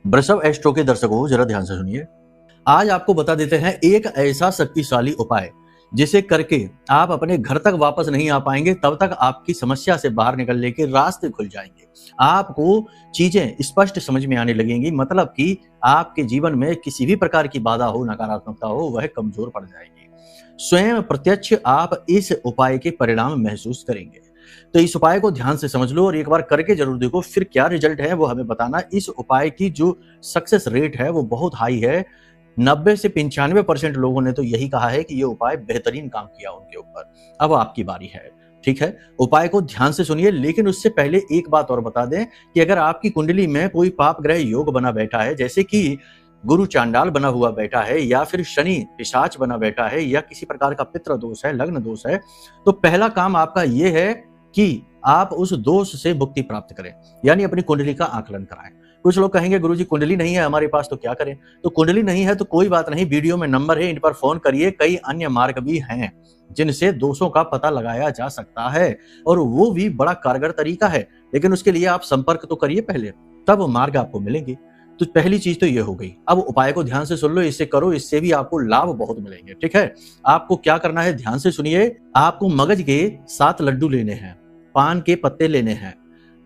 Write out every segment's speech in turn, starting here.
वृषभ एस्ट्रो के दर्शकों जरा ध्यान से सुनिए। आज आपको बता देते हैं एक ऐसा शक्तिशाली उपाय जिसे करके आप अपने घर तक वापस नहीं आ पाएंगे, तब तक आपकी समस्या से बाहर निकलने के रास्ते खुल जाएंगे। आपको चीजें स्पष्ट समझ में आने लगेंगी, मतलब कि आपके जीवन में किसी भी प्रकार की बाधा हो, नकारात्मकता हो, वह कमजोर पड़ जाएगी। स्वयं प्रत्यक्ष आप इस उपाय के परिणाम महसूस करेंगे। तो इस उपाय को ध्यान से समझ लो और एक बार करके जरूर देखो, फिर क्या रिजल्ट है वो हमें बताना। इस उपाय की जो सक्सेस रेट है वो बहुत हाई है। 90 से 95% लोगों ने तो यही कहा है कि ये उपाय बेहतरीन काम किया उनके ऊपर। अब आपकी बारी है, ठीक है। उपाय को ध्यान से सुनिए, लेकिन उससे पहले एक बात और बता दें कि अगर आपकी कुंडली में कोई पाप ग्रह योग बना बैठा है, जैसे कि गुरु चांडाल बना हुआ बैठा है, या फिर शनि पिशाच बना बैठा है, या किसी प्रकार का पितृ दोष है, लग्न दोष है, तो पहला काम आपका ये है कि आप उस दोष से मुक्ति प्राप्त करें, यानी अपनी कुंडली का आकलन कराएं। कुछ लोग कहेंगे गुरुजी कुंडली नहीं है हमारे पास तो क्या करें। तो कुंडली नहीं है तो कोई बात नहीं, वीडियो में नंबर है, इन पर फोन करिए। कई अन्य मार्ग भी हैं जिनसे दोषों का पता लगाया जा सकता है, और वो भी बड़ा कारगर तरीका है। लेकिन उसके लिए आप संपर्क तो करिए पहले, तब मार्ग आपको मिलेंगे। तो पहली चीज तो ये हो गई। अब उपाय को ध्यान से सुन लो, इससे करो, इससे भी आपको लाभ बहुत मिलेंगे, ठीक है। आपको क्या करना है ध्यान से सुनिए। आपको मगज के 7 लड्डू लेने हैं, पान के पत्ते लेने हैं।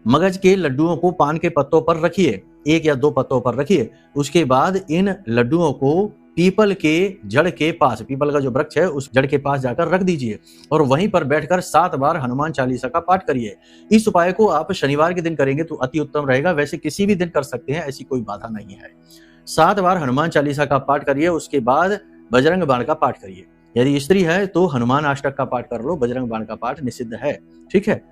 मगज के लड्डुओं को पान के पत्तों पर रखिए, 1 या 2 पत्तों पर रखिए। उसके बाद इन लड्डुओं को पीपल के जड़ के पास, पीपल का जो वृक्ष है उस जड़ के पास जाकर रख दीजिए, और वहीं पर बैठकर 7 बार हनुमान चालीसा का पाठ करिए। इस उपाय को आप शनिवार के दिन करेंगे तो अति उत्तम रहेगा, वैसे किसी भी दिन कर सकते हैं, ऐसी कोई बाधा नहीं है। 7 बार हनुमान चालीसा का पाठ करिए, उसके बाद बजरंग बाण का पाठ करिए। यदि स्त्री है तो हनुमान अष्टक का पाठ कर लो, बजरंग बाण का पाठ निषिद्ध है, ठीक है।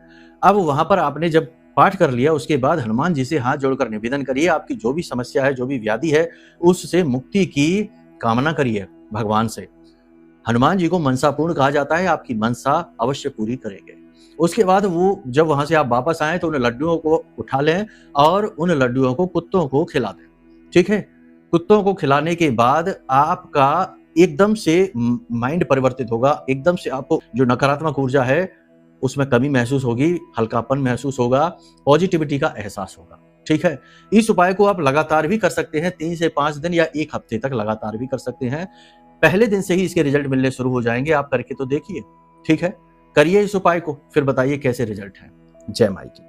अब वहां पर आपने जब पाठ कर लिया, उसके बाद हनुमान जी से हाथ जोड़कर निवेदन करिए, आपकी जो भी समस्या है, जो भी व्याधि है, उससे मुक्ति की कामना करिए भगवान से। हनुमान जी को मनसा पूर्ण कहा जाता है, आपकी मनसा अवश्य पूरी करेंगे। उसके बाद वो जब वहां से आप वापस आए तो उन लड्डुओं को उठा लें और उन लड्डुओं को कुत्तों को खिला दें, ठीक है। कुत्तों को खिलाने के बाद आपका एकदम से माइंड परिवर्तित होगा, एकदम से आपको जो नकारात्मक ऊर्जा है उसमें कमी महसूस होगी, हल्कापन महसूस होगा, पॉजिटिविटी का एहसास होगा, ठीक है। इस उपाय को आप लगातार भी कर सकते हैं, 3 से 5 दिन या 1 हफ्ते तक लगातार भी कर सकते हैं। पहले दिन से ही इसके रिजल्ट मिलने शुरू हो जाएंगे, आप करके तो देखिए, ठीक है। करिए इस उपाय को, फिर बताइए कैसे रिजल्ट है। जय माई की।